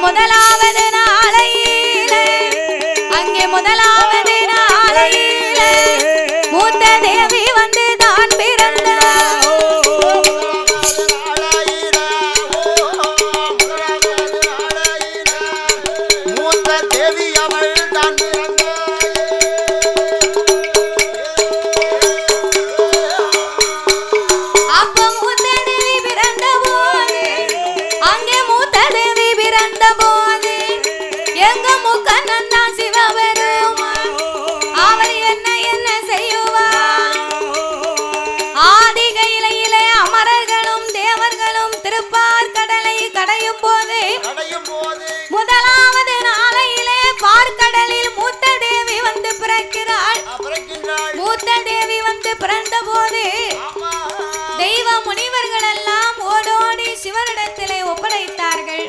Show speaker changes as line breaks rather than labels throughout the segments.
முதலாவது நாளையிலே மூத்த தேவி வந்து தான் பிறந்தார்.
மூத்த தேவி அவள் தான்
முதலாவது நாளையிலே பார்க்கடலில் மூத்த தேவி வந்து பிறக்கிறாள். மூத்த தேவி வந்து பிறந்த போது தெய்வ முனிவர்கள் எல்லாம் ஓடோடி சிவனிடத்திலே ஒப்படைத்தார்கள்.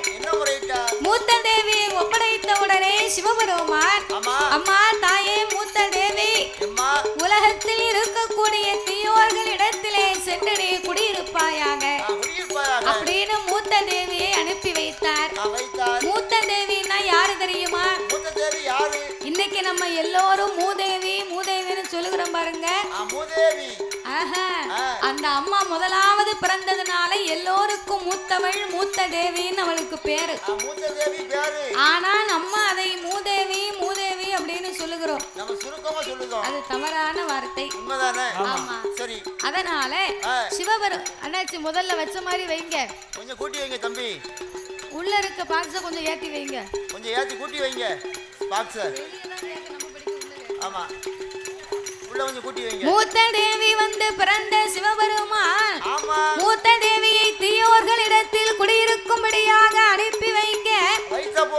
மூத்த தேவியை ஒப்படைத்தவுடனே சிவபெருமான், அம்மா தாயே மூத்த தேவி, உலகத்தில் இருக்கக்கூடிய தீயோர்களிடத்திலே சென்று நீ குடியிருப்பாயாக அப்படின்னு மூத்த தேவியை அனுப்பி வைத்தார். மூத்த தேவின்னா யாரு தெரியுமா? இன்னைக்கு நம்ம எல்லோரும் மூதேவி மூதேவின்னு சொல்லுகிறோம் பாருங்க. அந்த அம்மா முதலாவது பிறந்ததுனால எல்லோருக்கும் மூத்தவள் மூத்த தேவின்னு அவளுக்கு பேரு. ஆனா நம்ம அதை மூதேவி மூதேவி அப்படின்னு சொல்லுகிறோம். அது தவறான வார்த்தை. ஆமா. அதனால சிவபெரும் அண்ணாச்சி முதல்ல வச்ச மாதிரி வைங்க,
கொஞ்சம் கூட்டி வைங்க தம்பி.
உள்ள இருக்க பாக்ஸ கொஞ்சம் ஏத்தி வைங்க,
கொஞ்சம் ஏத்தி கூட்டி வைங்க பாக்ஸ. ஆமா, உள்ள கொஞ்சம் கூட்டி வைங்க.
மூத்த தேவி வந்து பிறந்த சிவபெருமான் மூத்த தேவியை தீயோர்களிடத்தில் குடியிருக்கும்படியாக அனுப்பி வைக்க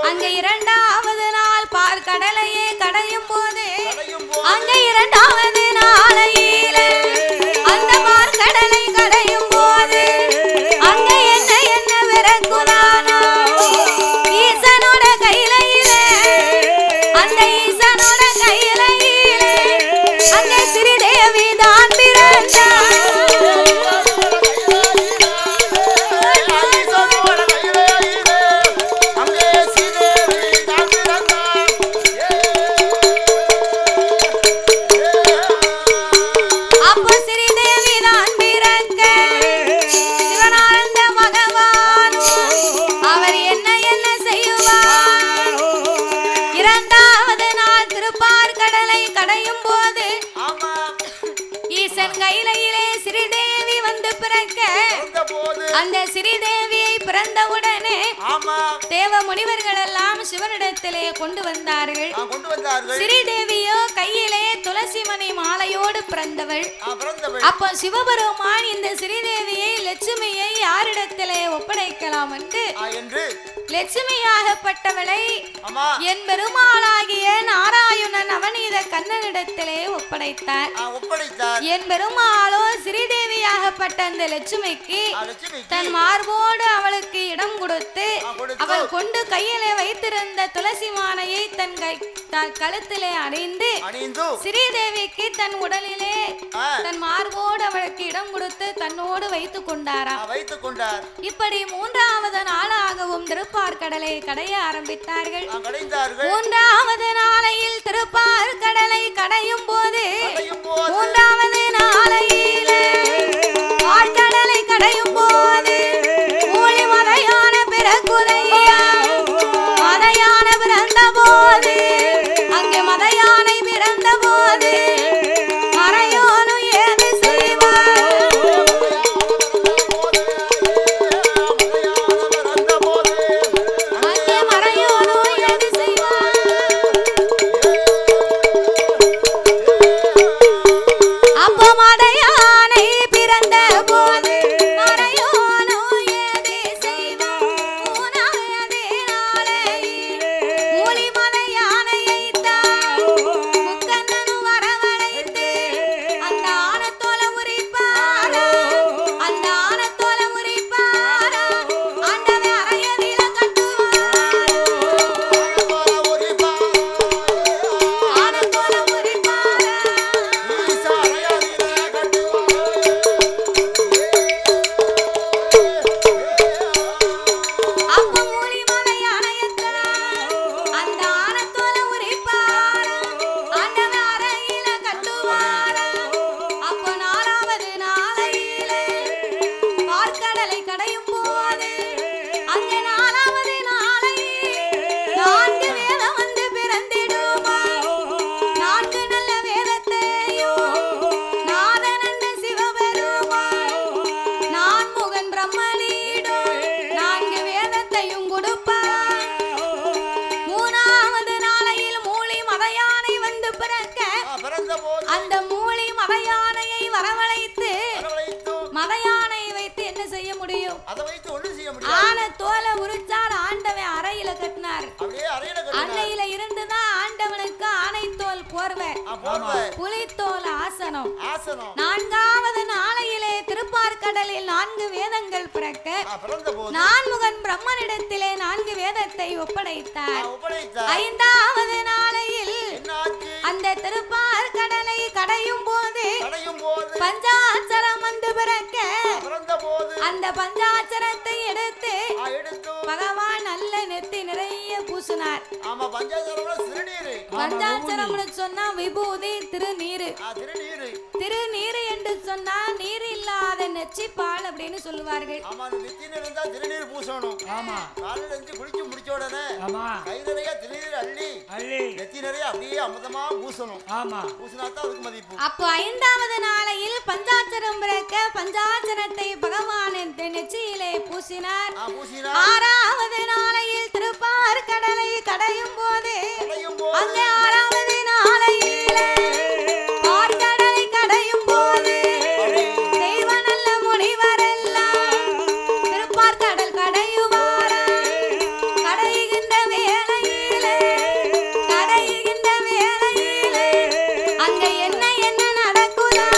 அங்க இரண்டாவது நாள் பார்க்கடலையே கடையும் போது அங்க இரண்டாவது நாளையிலே அந்த பார்க்கடலை கடையும் போது அங்க என்ன என்ன விறகுதானா ஈசனோட கையிலே அந்த ஈசனோட கையிலே அந்த ஸ்ரீதேவி தான் பிறந்தார். அந்த ஸ்ரீதேவியை பிறந்தவுடனே தேவ முனிவர்கள் எல்லாம் சிவனிடத்திலே கொண்டு வந்தார்கள். ஸ்ரீதேவியோ கையிலே துளசி மணி மாலையோடு பிறந்தவள். அப்போ சிவபெருமான் இந்த ஸ்ரீதேவியை லட்சுமியை யாரிடத்திலே ஒப்படைக்கலாம் என்று லட்சுமியாகப்பட்டவளை என் பெருமாளாகிய நாராயணன் அவனீத கண்ணனிடத்திலே ஒப்படைத்தார். என் பெருமாளோ ஸ்ரீதேவியாகப்பட்ட அந்த லட்சுமிக்கு தன் மார்போடு அவளுக்கு இடம் கொடுத்து அவள் கொண்டு கையிலே வைத்திருந்த துளசி மாலையை தன் கழுத்திலே அணிந்து ஸ்ரீதேவிக்கு தன் உடலிலே தன் மார்போடு அவளுக்கு இடம் கொடுத்து தன்னோடு வைத்துக் கொண்டாராம். இப்படி மூன்றாவது நாளாகவும் திருப்பார்கடலை கடைய ஆரம்பித்தார்கள். மூன்றாவது நாளையில் திருப்பார்கடலை கடையும் போது மூன்றாவது நாளையிலே பார்க்கடலை கடையும் போது மூலி மதையான பிறகுதையா மதையான பிறந்த போது அங்கே மதையானை பிறந்த போது மறையோனும் ஏது செய்வார். அங்கே மறையோனும் ஏது செய்வார். அப்போ மதையானை பிறந்த போது மறையோ வரவழைத்து மத யானை வைத்து என்ன செய்ய முடியும்?
அதை வைத்து ஒண்ணும் செய்ய முடியாது.
ஆன தோலை உரிச்சார், ஆண்டவன் அறையில கட்டினார்.
அப்படியே அறையில கட்டினார்.
அன்னையில இருந்துதான் ஆண்டவனுக்கு ஆனை தோல் போர்வை, புலித்தோல் ஆசனம். நான்காவது நாளையிலே திருப்பார்கடலில் 4 வேதங்கள் பிறக்க நான்முகன் பிரம்மனிடத்திலே 4 வேதத்தை ஒப்படைத்தார். 5வது நாளையில் அந்த திருப்பார்கடலை கடையும் போது பஞ்சாட்சரம் வந்து பிறக்க அந்த பஞ்சாட்சரத்தை எடுத்து பகவான் நல்ல நெத்தி நிறைய பூசினார். பஞ்சாட்சரம்னு சொன்னா விபூதி, திருநீரு. திருநீரு என்று சொன்னா நீர் இல்லாத நெச்சிப்பால் அப்படின்னு சொல்லுவார்கள். அப்போ 5வது நாளையில் பஞ்சாட்சரம் பிறக்க பஞ்சாட்சரத்தை பகவான் நெற்றியிலே பூசினார். 6வது நாளையில் திருப்பார்கடலை கடையும் போது அங்கே 6வது நாளையிலே பார்கடலை கடையும் போது தெய்வ நல்ல முனிவரெல்லாம் திருப்பார்கடல் கடையுவார. கடைகின்ற வேளையிலே அங்க என்ன என்ன நடக்குதா?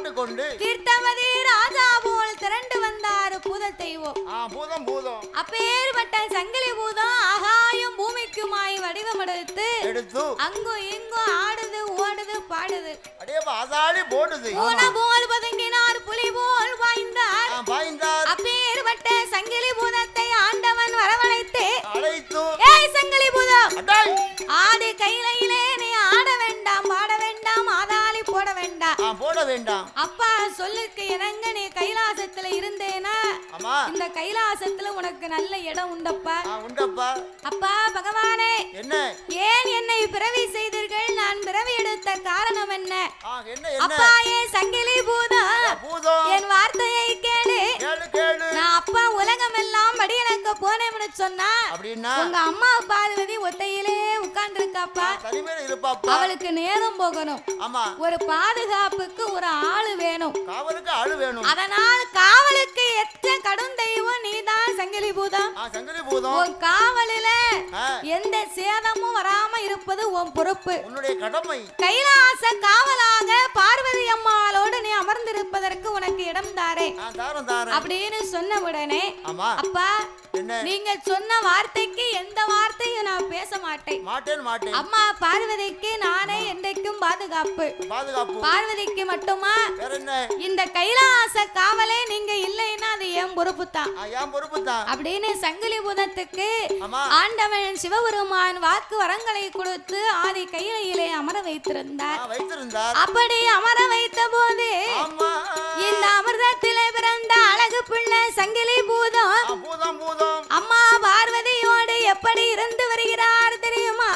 ஆண்டுகொண்டு
தீர்த்தமதி ராஜா போல் திரண்டு வந்தார் பூத தெய்வம்.
பூதம் பூதம்
அப்பேற்பட்ட சங்கிலி பூதம் ஆகாயம் பூமிக்குமாய் வடிவமெடுத்து அங்கும் இங்கும் ஆடுது ஓடுது பாடுது
அப்படியே பாதாளி போடுது.
பூனை போல் பதுங்கினார் புலி போல் பாய்ந்தார். அப்பேற்பட்ட சங்கிலி பூதத்தை ஆண்டவன் வரவழைத்து ஏய் சங்கிலி பூதம் ஆதி கையிலே நீ ஆட வேண்டாம் பாட வேண்டாம் ஆதாளி போட வேண்டாம் அப்பா சொல்லுக்கு இணங்க நீ கைலாசத்துல இருந்தேனா இந்த கைலாசத்துல உனக்கு நல்ல இடம் உண்டப்பா. அப்பா பகவானே ஏன் என்னை பிறவி செய்தீர்கள்? நான் பிறவி எடுத்த காரணம் என்ன? அப்பா ஏன் சங்கிலி பூதம் என் வார்த்தையை கேளு. நான் அப்பா உலகம் எல்லாம் படியலக்க போனேன்னு சொன்னா உங்க அம்மா பார்வதி ஒத்தையிலே உட்கார்ந்து இருக்காப்பா. அவளுக்கு நேரம் போகணும். ஒரு பாதுகாப்புக்கு ஒரு ஆளு வேணும். அதனால் காவலுக்கு எத்த கடும் தெய்வம் நீதான் சங்கிலி பூதம். உன் காவலில எந்த சேதமும் வராம இருப்பது உன் பொறுப்பு. கைலாச காவலாக பார்வதி அம்மாளோடு நீ அமர்ந்திருப்பதற்கு உனக்கு இடம் தாரே அப்படின்னு சொன்ன உடனே அப்பா நீங்க சொன்ன வார்த்தைக்கு எந்த வார்த்தையும் நான் பேச மாட்டேன். அம்மா பார்வதிக்கு நானே என்றைக்கும் பாதுகாப்பு. பார்வதிக்கு மட்டுமா இந்த கைலாச காவலே நீங்க இல்லைன்னா அது என் பொறுப்பு தான் அப்படின்னு சங்கிலி பூதத்துக்கு ஆண்டவன் சிவபெருமான் வாக்கு வரங்களை கொடுத்து ஆதி கையிலே அமர வைத்திருந்தார். அப்படி அமர வைத்த போது இந்த அமிர்தத்திலே பிறந்த அழகு பிள்ளை சங்கிலி பூதம் அம்மா பார்வதியோடு எப்படி இருந்து வருகிறார் தெரியுமா?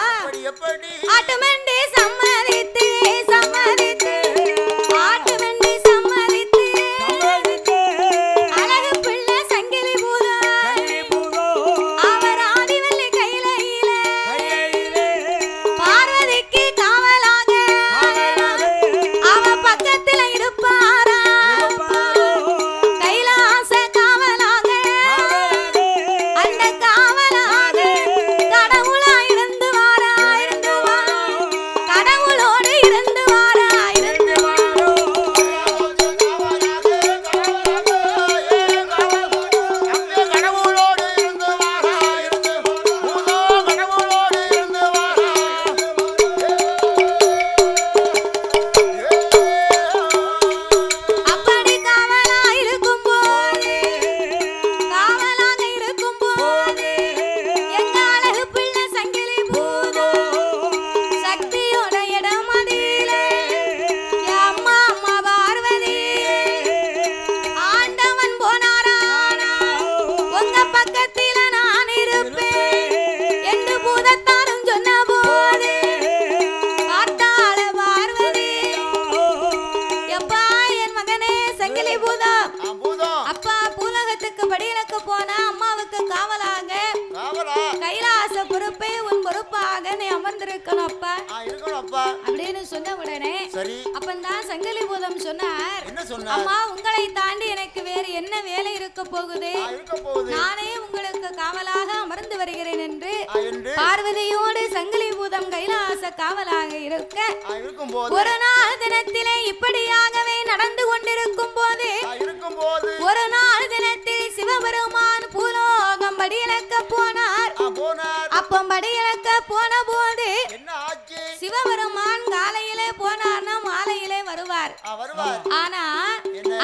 ஆட்டுமண்டி சம்மதித்து அழகு பிள்ளை சங்கிலி பூதம் அவர் ஆதிவல்லி கையில பார்வதிக்கு காவலாக அவ பக்கத்துல இருப்பாரா கைலாச காவலாக. அந்த காவலாக கடவுளா இருந்து வாரா கடவுளோடு இருந்து வாரா அப்படி காவலா இருக்கும்போது காவலாக இருக்கும்போது எங்க அழகு பிள்ளை சங்கிலி பூதம் சக்தியோட இடம் அதிலே அம்மா பார்வதி ஆண்டவன் போனாரா உங்க பக்கத்தில நான் இருப்பேன் என்று பூதத்தாரும் சொன்ன போது பார்த்தாள பார்வதி எப்பா என் மகனே சங்கிலி பூதம் அப்பா பூலகத்துக்கு படியிலக்கு போன அம்மாவுக்கு காவலாக கைலாச பொறுப்பே உன் பொறுப்பாக நீ அமர்ந்திருக்கணும் அப்பா அப்படின்னு சொன்ன உடனே அப்பந்தான் சங்கிலி பூதம் சொன்னார் அம்மா உங்களை தாண்டி எனக்கு வேறு என்ன வேலை இருக்க போகுது? நானே உங்களுக்கு காவலாக அமர்ந்து வருகிறேன் என்று பார்வதியோடு சங்கிலி பூதம் கைலாச காவலாக இருக்க ஒரு நாள் தினத்திலே இப்படியாகவே நடந்து கொண்டிருக்கும் போது ஒரு நாள் தினத்தில் சிவபெருமான் பூலோகம் படியிலக்க போனார். அப்ப படியிலக்க போன போது சிவபெருமான் காலையிலே போனார்னா மாலையிலே வருவார். ஆனா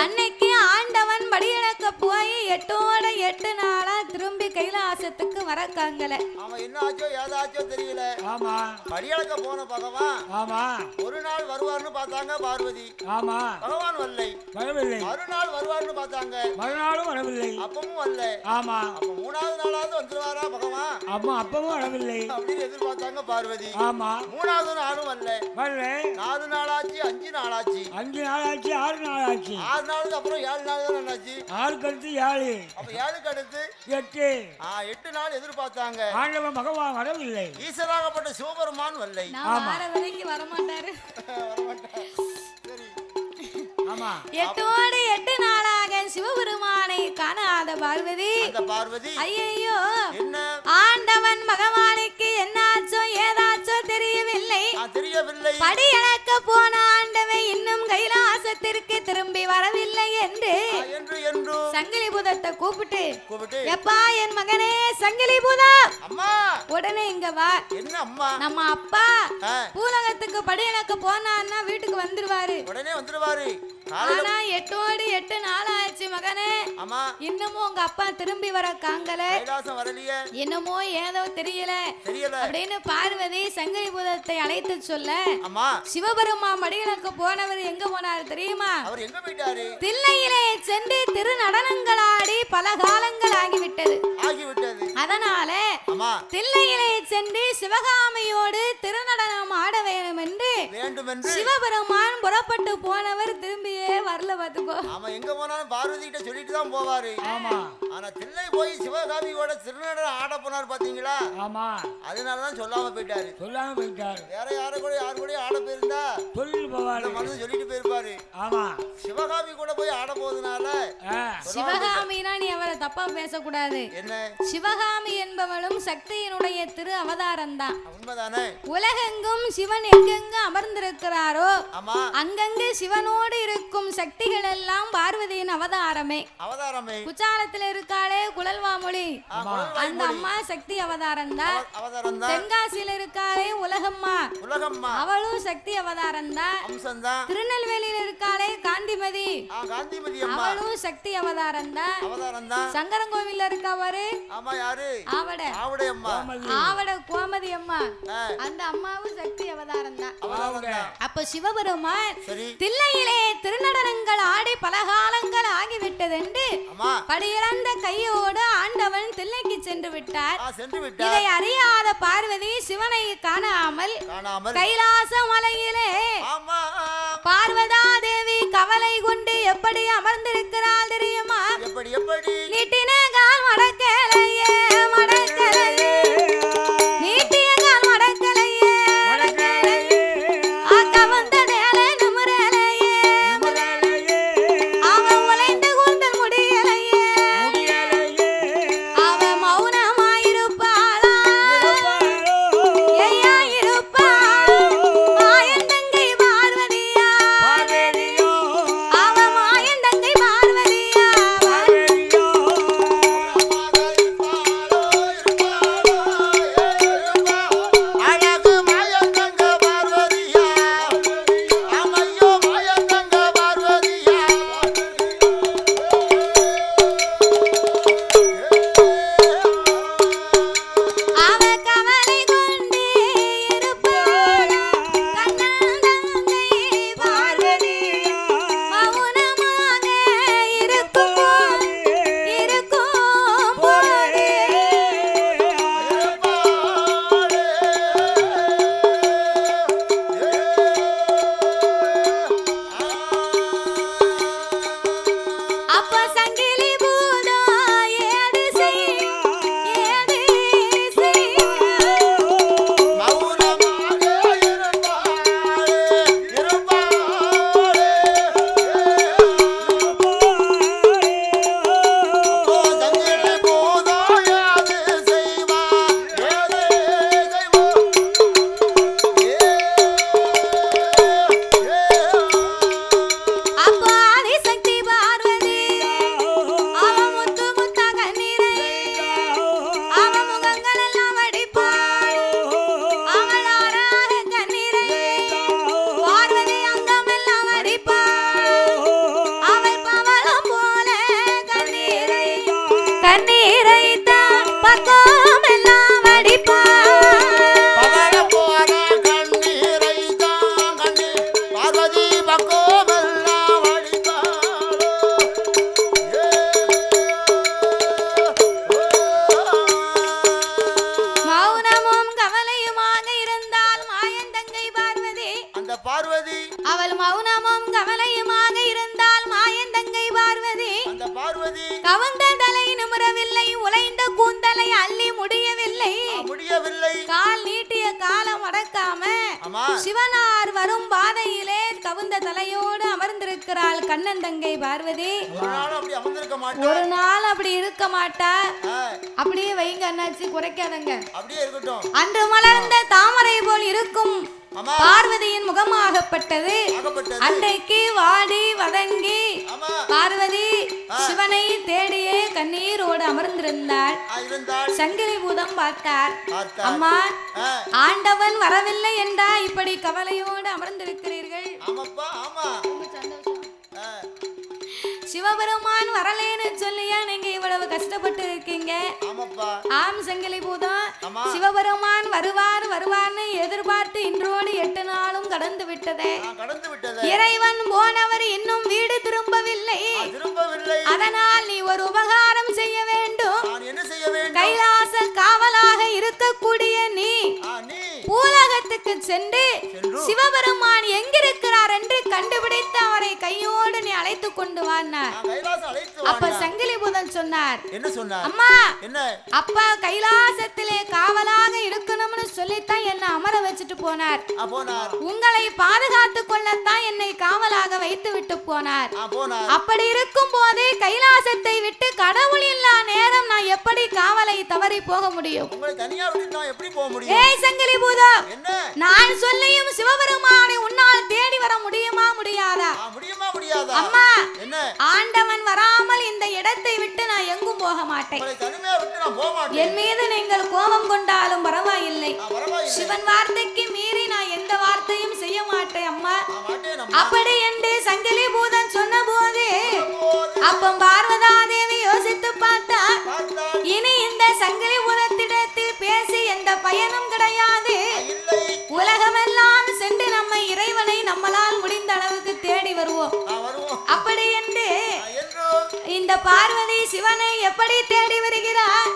அன்னைக்கு ஆண்டவன் படியிலக்க போய் 8 நாளா திரும்பி கைலாசத்துக்கு வரக்காங்கல.
தெரியல. படியலக்க போன பகவான் ஒரு நாள் வருவார்னு பார்த்தாங்க பார்வதி. பகவான் வரலை. மறுநாள் வருவார்னு பார்த்தாங்க. மறுநாளும் வரவில்லை. அப்பவும் வரல. அப்ப 3வது நாளாவது வந்துருவாரா பகவான்? அப்பவும் வரவில்லை அப்படின்னு எதிர்பார்த்தாங்க பார்வதி. 3வது நாளும் வரல. 4 நாளாச்சு 5 நாளாச்சு 6 நாளாச்சு 6 நாளுக்கு அப்புறம் 7 நாள் தான் என்னாச்சு? 6க்கு அடுத்து 7. அப்ப 7க்கு அடுத்து 8. 8 நாள் எதிர்பார்த்தாங்க. ஆண்டவன் பகவான் வரவில்லை. ஈஸ்வராகப்பட்ட சிவபெருமான் வரலை.
வர மாட்டாரு. ஆமா 8 நாளாக சிவபெருமானை காணாத பார்வதி ஐயோ ஆண்டவன் பகவானுக்கு என்னாச்சோ ஏதாச்சோ தெரியவில்லை. படி இழக்க போன ஆண்டவன் இன்னும் கைலாசத்திற்கு திரும்ப பூதத்தை கூப்பிட்டு எப்பா என் மகனே சங்கிலி பூதா
அம்மா
உடனே இங்க வா.
என்ன அம்மா?
நம்ம அப்பா பூலகத்துக்கு படியலக்க போனான்னா வீட்டுக்கு வந்துருவாரு.
உடனே வந்துருவாரு.
ஆனா 8 நாள் ஆச்சு மகனே.
அம்மா
இன்னமும் உங்க அப்பா திரும்பி வர காங்கல.
கைலாசம் வரலையே.
என்னமோ ஏதோ தெரியல அப்படின்னு பார்வதி சங்கிலி பூதத்தை அழைத்து சொல்ல
அம்மா
சிவபெருமா மடிகளுக்கு போனவர் எங்க போனாரு தெரியுமா?
அவர் எங்க போயிட்டாரு?
தில்லையிலே சென்று திரு நடனங்களாடி பல காலங்கள் ஆகிவிட்டது. அதனால தில்லையிலே சென்று சிவகாமியோடு திருநடனம் ஆட வேண்டும் என்று சிவபெருமான் புறப்பட்டு போனவர் திரும்பியே வரல. பாத்துக்கோ.
ஆமா எங்க போனாலும் பார்வதி கிட்ட சொல்லிட்டு தான் போவாரு. ஆமா ஆனா தில்லை போய் சிவகாமியோட திருநடனம் ஆட போனார் பாத்தீங்களா? ஆமா அதனாலதான் சொல்லாம போயிட்டாரு. வேற யாரு கூட ஆட போயிருந்தா சொல்லிட்டு போவாரு. மனசு சொல்லிட்டு போயிருப்பாரு. ஆமா சிவகாமி கூட போய் ஆட போறதுனால
சிவகாமினா நீ அவரை தப்பா பேசக்கூடாது.
என்ன?
சிவகாமி என்பவளும் சக்தியினுடைய திரு அவதாரம் தான்.
உண்மைதானே?
உலகெங்கும் சிவன் எங்கெங்கு அமர்ந்திருக்கிறாரோ அங்கங்கு சிவனோடு இருக்கும் சக்திகள் எல்லாம் பார்வதியின் அவதாரமே. குச்சாலத்துல இருக்காளே குழல்வாமொழி அந்த அம்மா சக்தி அவதாரம் தான். தென்காசியில இருக்காளே உலகம்மா அவளும் சக்தி அவதாரம் தான். திருநெல்வேலியில இருக்காளே காந்திமதி அவளும் சக்தி அவதாரம் தான். சங்கரங்கோவில்ல இருக்கவரு ஆவட கோமதி அம்மா அந்த அம்மாவும் சக்தி அவதாரம் தான். அப்ப சிவபெருமான் தில்லையிலே திருநடனங்கள் ஆடி பலகாலங்கள் ஆகிவிட்டது என்று படியிழந்த கையோடு ஆண்டவன் தில்லைக்கு சென்று விட்டார். இதை அறியாத பார்வதி சிவனை காணாமல் கைலாச மலையிலே பார்வதா தேவி கவலை கொண்டு எப்படி அமர்ந்திருக்கிறாள் தெரியுமா? நீட்டின கால் மடக்கலையே மடக்கலையே நீட்டிய கால் மடக்கலையே கவந்த தேலை நுமுறலையே அவன் உழைந்து கொண்டு முடியலையே அவன் மௌனமாயிருப்பாளா ஐயா இருப்பாள் மாயந்தங்கை பார்வதியா அவன் மாயந்தங்கை பார்வதியா அவள் மௌனமும் கவலையுமாக இருந்தால் மாயந்தங்கை பார்வதி கவந்த தலை நிமிரவில்லை, உலைந்த கூந்தலை அள்ளி முடியவில்லை, கால் நீட்டிய காலம் அடக்காம சிவனார் வரும் பாதையிலே கவுந்த தலையோடு அமர்ந்திருக்கிறாள் கண்ணந்தங்கை பார்வதி. ஒரு நாள் அப்படி இருக்க மாட்டா. அப்படியே வைங்க அண்ணாச்சி, குறைக்காதங்க. அன்று மலர்ந்த தாமரை போல் இருக்கும் பார்வதியின் முகமாகப்பட்டது. அன்றைக்கு வாடி வதங்கி பார்வதி சிவனை தேடியே கண்ணீரோடு அமர்ந்திருந்தாள். சங்கிலி பூதம் பார்த்தார். அம்மா, ஆண்டவன் வரவில்லை என்றா இப்படி கவலையோடு அமர்ந்திருக்கிறீர்கள்? சிவபெருமான் வரலேன்னு சொல்லியா நீங்க இவ்வளவு கஷ்டப்பட்டு இருக்கீங்க? ஆம் சங்கிலி பூதம், சிவபெருமான் வருவார் வருவார்னு எதிர்பார்த்து இன்றோடு 8 நாளும் கடந்து விட்டதே. இறைவன் போனவர் இன்னும் வீடு திரும்பவில்லை. அதனால் நீ ஒரு உபகாரம் செய்ய வேண்டும். கைலாச காவலாக இருக்கக்கூடிய நீ பூலகத்துக்கு சென்று சிவபெருமான் எங்கிருக்கிறார் என்று கண்டுபிடித்து அவரை கையோடு நீ அழைத்து கொண்டு வானார். அப்ப சங்கிலி பூதன் சொன்னார், அம்மா, அப்பா கைலாசத்திலே காவலாக இருக்கணும்னு சொல்லித்தான் என்ன அமர வச்சுட்டு போனார். உங்களை பாதுகாத்து கொள்ளத்தான் என்னை காவலாக வைத்து விட்டு போனார். அப்படி இருக்கும் போதே கைலாசத்தை விட்டு கடவுள் இல்லா நேரம் நான் எப்படி காவலை தவறி போக முடியும்? ஏய் சங்கிலி பூதம், நான் சொல்லியும் சிவபெருமானை உன்னால் தேடி வர முடியுமா முடியாதா? அம்மா, ஆண்டவன் வராமல் இந்த இடத்தை விட்டு நான் எங்கும் போக மாட்டேன். என் மீது நீங்கள் கோபம் கொண்டாலும் பரவாயில்லை. சிவன் வார்த்தைக்கு மீறி நான் எந்த வார்த்தையும் செய்ய மாட்டேன் அம்மா. அப்படி என்று சங்கிலி பூதன் சொன்ன போது அப்ப பார்வதா தேவி யோசித்து பார்த்தா, இனி இந்த சங்கிலி பூதத்திடத்தில் பேசி எந்த பயனும் கிடையாது. உலகமெல்லாம் சென்று நம்ம இறைவனை நம்மளால் முடிந்த அளவுக்கு தேடி வருவோம். அப்படி என்று இந்த பார்வதி சிவனை எப்படி தேடி வருகிறார்?